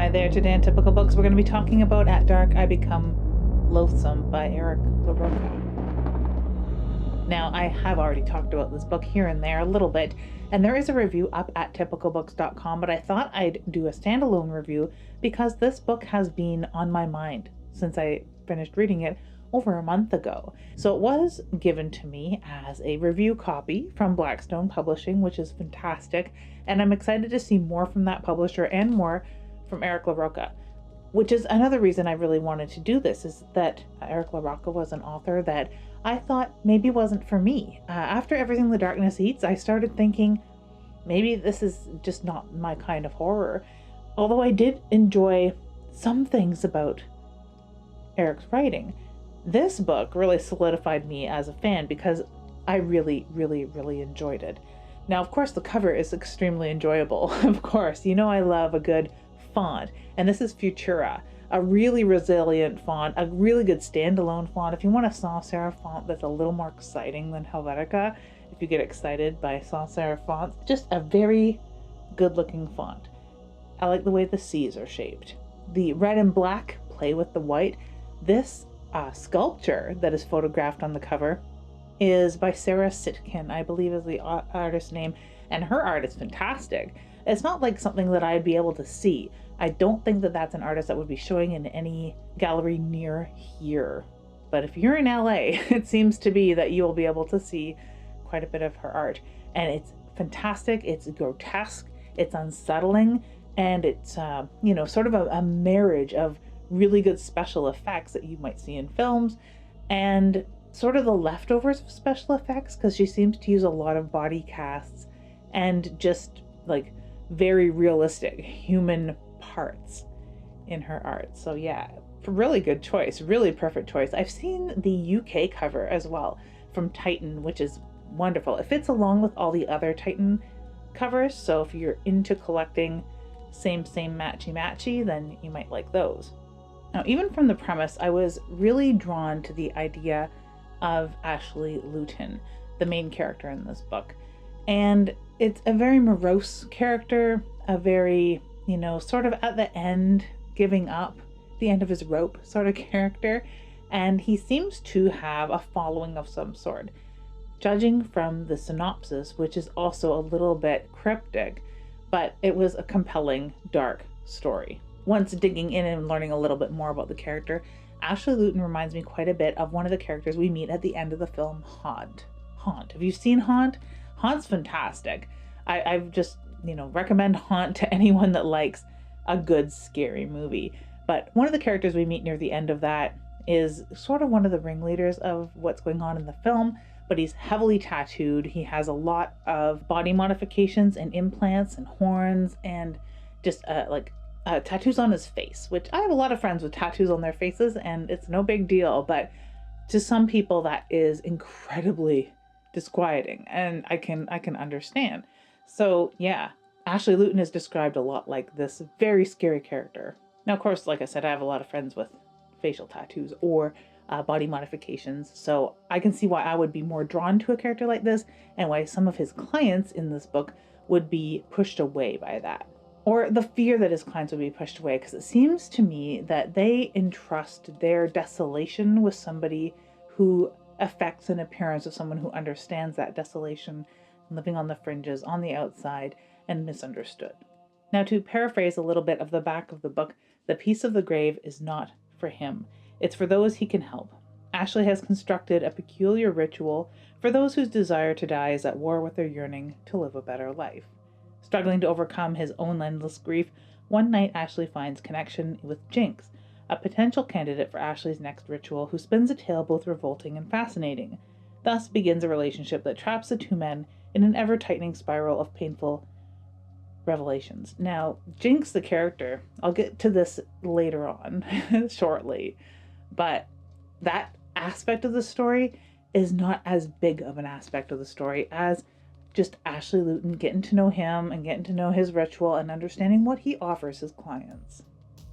Hi there, today on Typical Books we're going to be talking about At Dark I Become Loathsome by Eric LaRocca. Now, I have already talked about this book here and there a little bit, and there is a review up at typicalbooks.com, but I thought I'd do a standalone review because this book has been on my mind since I finished reading it over a month ago. So it was given to me as a review copy from Blackstone Publishing, which is fantastic, and I'm excited to see more from that publisher and more from Eric LaRocca, which is another reason I really wanted to do this, is that Eric LaRocca was an author that I thought maybe wasn't for me. After Everything the Darkness Eats, I started thinking maybe this is just not my kind of horror. Although I did enjoy some things about Eric's writing, this book really solidified me as a fan because I really enjoyed it. Now, of course, the cover is extremely enjoyable. Of course, you know I love a good font, and this is Futura, a really resilient font, a really good standalone font. If you want a sans serif font that's a little more exciting than Helvetica, if you get excited by sans serif fonts, just a very good looking font. I like the way the C's are shaped. The red and black play with the white. This sculpture that is photographed on the cover is by Sarah Sitkin, I believe is the artist's name, and her art is fantastic. It's not like something that I'd be able to see. I don't think that that's an artist that would be showing in any gallery near here. But if you're in LA, it seems to be that you will be able to see quite a bit of her art. And it's fantastic, it's grotesque, it's unsettling, and it's, sort of a marriage of really good special effects that you might see in films and sort of the leftovers of special effects, because she seems to use a lot of body casts and just like very realistic human parts in her art. So yeah, really good choice, really perfect choice. I've seen the UK cover as well from Titan, which is wonderful. It fits along with all the other Titan covers, so if you're into collecting same matchy, then you might like those. Now, even from the premise, I was really drawn to the idea of Ashley Lutin, the main character in this book. And it's a very morose character, a very, sort of at the end, giving up, the end of his rope sort of character. And he seems to have a following of some sort. Judging from the synopsis, which is also a little bit cryptic, but it was a compelling, dark story. Once digging in and learning a little bit more about the character, Ashley Lutin reminds me quite a bit of one of the characters we meet at the end of the film Haunt. Have you seen Haunt? Haunt's fantastic. I've just, recommend Haunt to anyone that likes a good scary movie. But one of the characters we meet near the end of that is sort of one of the ringleaders of what's going on in the film, but he's heavily tattooed. He has a lot of body modifications and implants and horns and just tattoos on his face, which I have a lot of friends with tattoos on their faces and it's no big deal, but to some people that is incredibly disquieting, and I can understand. So yeah, Ashley Lutin is described a lot like this very scary character. Now, of course, like I said, I have a lot of friends with facial tattoos or body modifications, so I can see why I would be more drawn to a character like this and why some of his clients in this book would be pushed away by that. Or the fear that his clients would be pushed away, because it seems to me that they entrust their desolation with somebody who affects an appearance of someone who understands that desolation, living on the fringes, on the outside, and misunderstood. Now, to paraphrase a little bit of the back of the book, the piece of the grave is not for him. It's for those he can help. Ashley has constructed a peculiar ritual for those whose desire to die is at war with their yearning to live a better life. Struggling to overcome his own endless grief, one night Ashley finds connection with Jinx, a potential candidate for Ashley's next ritual, who spins a tale both revolting and fascinating. Thus begins a relationship that traps the two men in an ever-tightening spiral of painful revelations. Now, Jinx, the character, I'll get to this later on, shortly, but that aspect of the story is not as big of an aspect of the story as just Ashley Lutin getting to know him and getting to know his ritual and understanding what he offers his clients.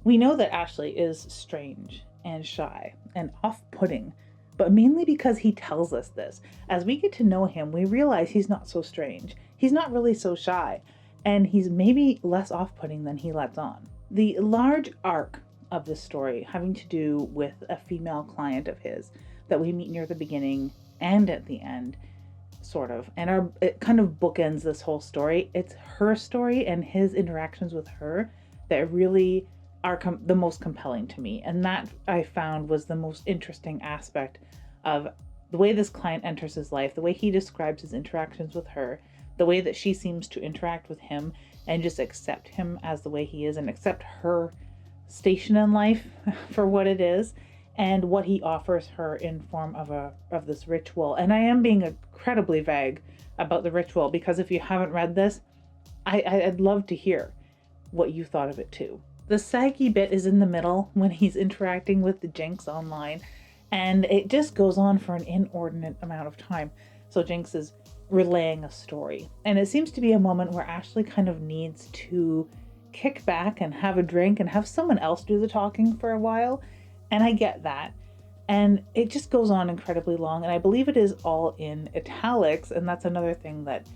We know that Ashley is strange and shy and off-putting, but mainly because he tells us this. As we get to know him, we realize he's not so strange. He's not really so shy, and he's maybe less off-putting than he lets on. The large arc of the story having to do with a female client of his that we meet near the beginning and at the end, sort of, and it kind of bookends this whole story. It's her story and his interactions with her that really are the most compelling to me, and that I found was the most interesting aspect of the way this client enters his life, the way he describes his interactions with her, the way that she seems to interact with him and just accept him as the way he is and accept her station in life for what it is, and what he offers her in form of this ritual. And I am being incredibly vague about the ritual, because if you haven't read this, I'd love to hear what you thought of it too. The saggy bit is in the middle when he's interacting with the Jinx online, and it just goes on for an inordinate amount of time. So Jinx is relaying a story, and it seems to be a moment where Ashley kind of needs to kick back and have a drink and have someone else do the talking for a while, and I get that. And it just goes on incredibly long, and I believe it is all in italics, and that's another thing that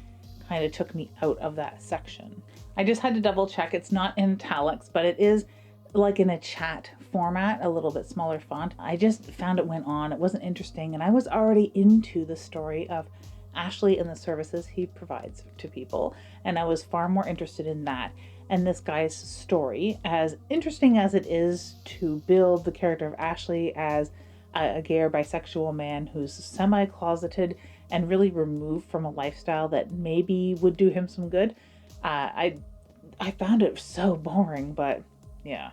kind of took me out of that section. I just had to double check. It's not in italics, but it is like in a chat format, a little bit smaller font. I just found it went on. It wasn't interesting, and I was already into the story of Ashley and the services he provides to people, and I was far more interested in that. And this guy's story, as interesting as it is to build the character of Ashley as a gay or bisexual man who's semi-closeted and really removed from a lifestyle that maybe would do him some good, I found it so boring. But yeah,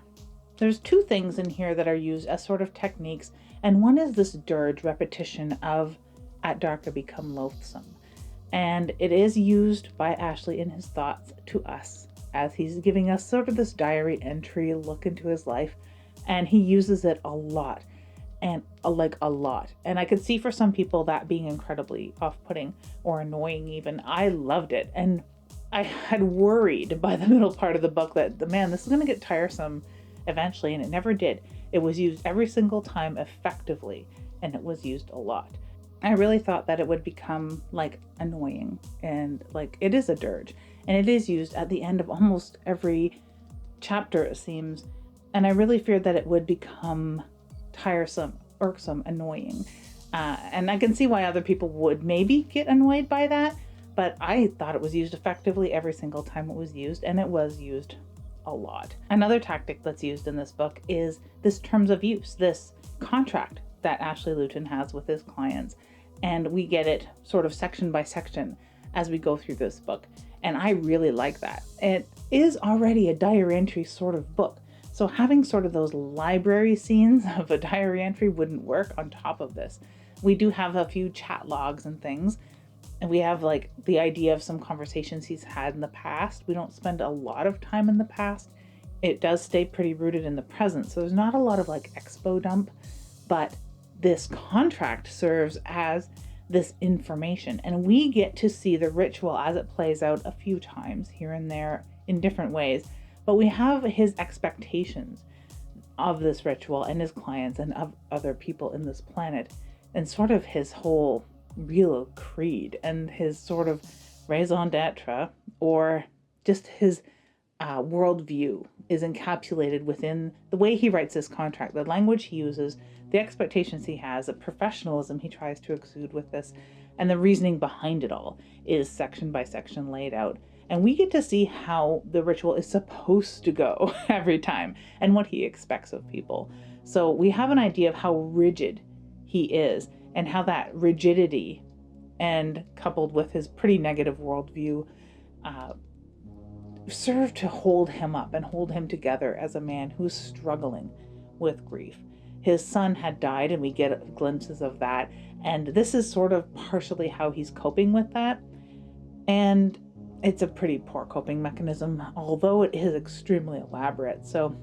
there's two things in here that are used as sort of techniques, and one is this dirge repetition of "At dark I become loathsome," and it is used by Ashley in his thoughts to us as he's giving us sort of this diary entry look into his life, and he uses it a lot, and like a lot. And I could see for some people that being incredibly off-putting or annoying even. I loved it, and I had worried by the middle part of the book that this is going to get tiresome eventually, and it never did. It was used every single time effectively, and it was used a lot. I really thought that it would become like annoying, and like it is a dirge, and it is used at the end of almost every chapter, it seems, and I really feared that it would become tiresome, irksome, annoying, and I can see why other people would maybe get annoyed by that, but I thought it was used effectively every single time it was used, and it was used a lot. Another tactic that's used in this book is this terms of use, this contract that Ashley Lutin has with his clients, and we get it sort of section by section as we go through this book, and I really like that. It is already a diary entry sort of book, so having sort of those library scenes of a diary entry wouldn't work on top of this. We do have a few chat logs and things, and we have like the idea of some conversations he's had in the past. We don't spend a lot of time in the past. It does stay pretty rooted in the present, so there's not a lot of like expo dump, but this contract serves as this information, and we get to see the ritual as it plays out a few times here and there in different ways, but we have his expectations of this ritual and his clients and of other people in this planet, and sort of his whole real creed and his sort of raison d'etre, or just his worldview is encapsulated within the way he writes this contract, the language he uses, the expectations he has, the professionalism he tries to exude with this, and the reasoning behind it all is section by section laid out. And we get to see how the ritual is supposed to go every time and what he expects of people. So we have an idea of how rigid he is, and how that rigidity, and coupled with his pretty negative worldview, serve to hold him up and hold him together as a man who's struggling with grief. His son had died, and we get glimpses of that, and this is sort of partially how he's coping with that, and it's a pretty poor coping mechanism, although it is extremely elaborate. So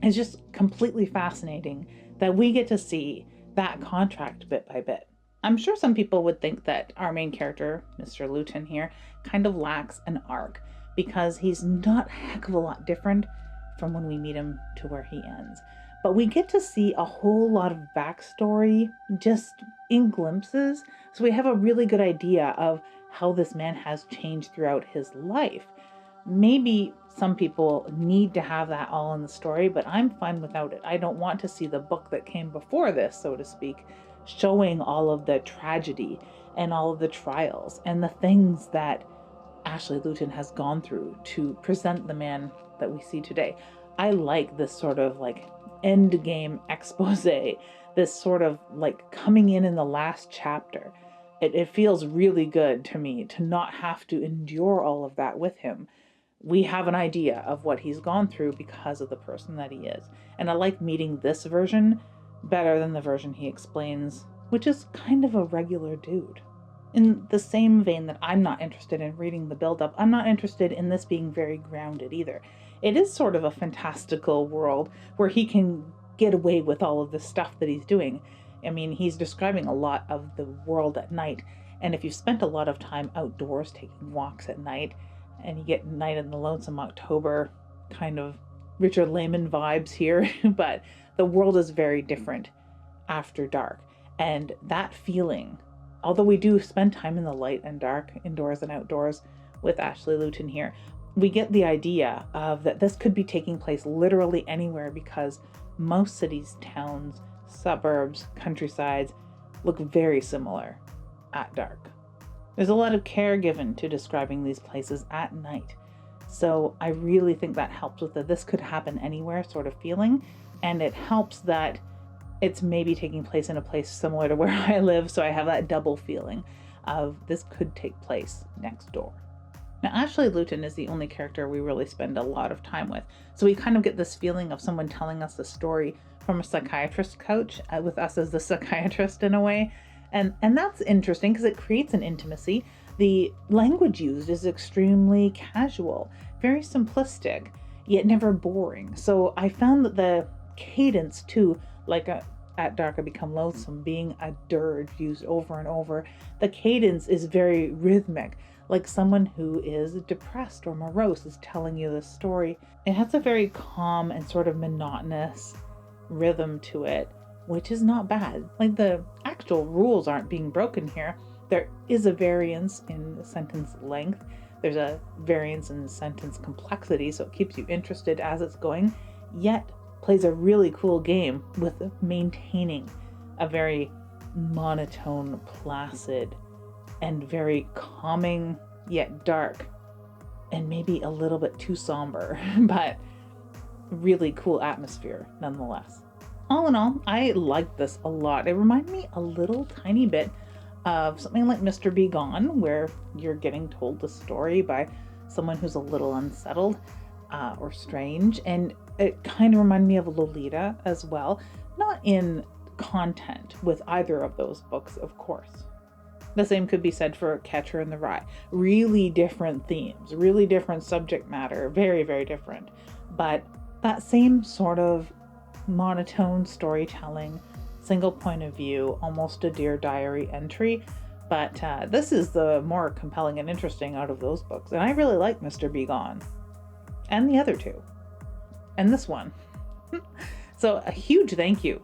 it's just completely fascinating that we get to see that contract bit by bit. I'm sure some people would think that our main character, Mr. Lutin here, kind of lacks an arc, because he's not a heck of a lot different from when we meet him to where he ends. But we get to see a whole lot of backstory just in glimpses, so we have a really good idea of how this man has changed throughout his life. Maybe some people need to have that all in the story, but I'm fine without it. I don't want to see the book that came before this, so to speak, showing all of the tragedy and all of the trials and the things that Ashley Lutin has gone through to present the man that we see today. I like this sort of like end game expose, this sort of like coming in the last chapter. It feels really good to me to not have to endure all of that with him. We have an idea of what he's gone through because of the person that he is. And I like meeting this version better than the version he explains, which is kind of a regular dude. In the same vein that I'm not interested in reading the build-up, I'm not interested in this being very grounded either. It is sort of a fantastical world where he can get away with all of the stuff that he's doing. I mean, he's describing a lot of the world at night, and if you've spent a lot of time outdoors taking walks at night, and you get Night in the Lonesome October kind of Richard Lehman vibes here, but the world is very different after dark. And that feeling, although we do spend time in the light and dark, indoors and outdoors, with Ashley Lutin here, we get the idea of that this could be taking place literally anywhere, because most cities, towns, suburbs, countrysides look very similar at dark. There's a lot of care given to describing these places at night. So I really think that helps with the this could happen anywhere sort of feeling. And it helps that it's maybe taking place in a place similar to where I live. So I have that double feeling of this could take place next door. Now, Ashley Lutin is the only character we really spend a lot of time with. So we kind of get this feeling of someone telling us the story from a psychiatrist's couch, with us as the psychiatrist in a way. And that's interesting because it creates an intimacy. The language used is extremely casual, very simplistic, yet never boring. So I found that the cadence too, like At Dark I Become Loathsome being a dirge used over and over, the cadence is very rhythmic, like someone who is depressed or morose is telling you this story. It has a very calm and sort of monotonous rhythm to it, which is not bad. Like, the actual rules aren't being broken here. There is a variance in sentence length. There's a variance in sentence complexity, so it keeps you interested as it's going, yet plays a really cool game with maintaining a very monotone, placid, and very calming, yet dark, and maybe a little bit too somber, but really cool atmosphere nonetheless. All in all, I liked this a lot. It reminded me a little tiny bit of something like Mr. Be Gone, where you're getting told the story by someone who's a little unsettled or strange. And it kind of reminded me of Lolita as well. Not in content with either of those books, of course. The same could be said for Catcher in the Rye. Really different themes, really different subject matter, very, very different. But that same sort of monotone storytelling, single point of view, almost a Dear Diary entry. But this is the more compelling and interesting out of those books. And I really like Mr. Be Gone. And the other two. And this one. So a huge thank you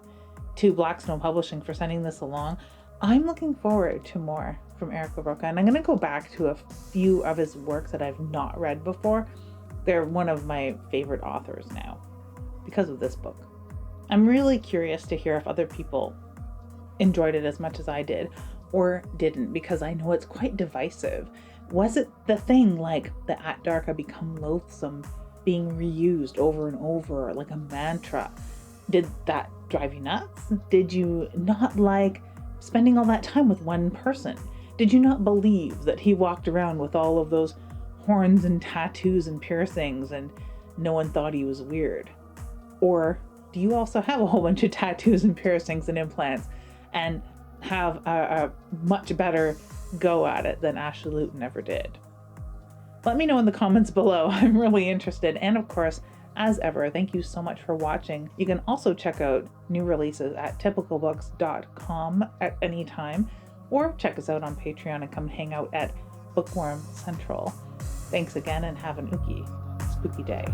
to Black Snow Publishing for sending this along. I'm looking forward to more from Eric LaRocca. And I'm going to go back to a few of his works that I've not read before. They're one of my favorite authors now because of this book. I'm really curious to hear if other people enjoyed it as much as I did or didn't, because I know it's quite divisive. Was it the thing like the At Dark I Become Loathsome being reused over and over like a mantra? Did that drive you nuts? Did you not like spending all that time with one person? Did you not believe that he walked around with all of those horns and tattoos and piercings and no one thought he was weird? Or do you also have a whole bunch of tattoos and piercings and implants and have a much better go at it than Ashley Lutin ever did? Let me know in the comments below. I'm really interested. And of course, as ever, thank you so much for watching. You can also check out new releases at typicalbooks.com at any time, or check us out on Patreon and come hang out at Bookworm Central. Thanks again and have an spooky day.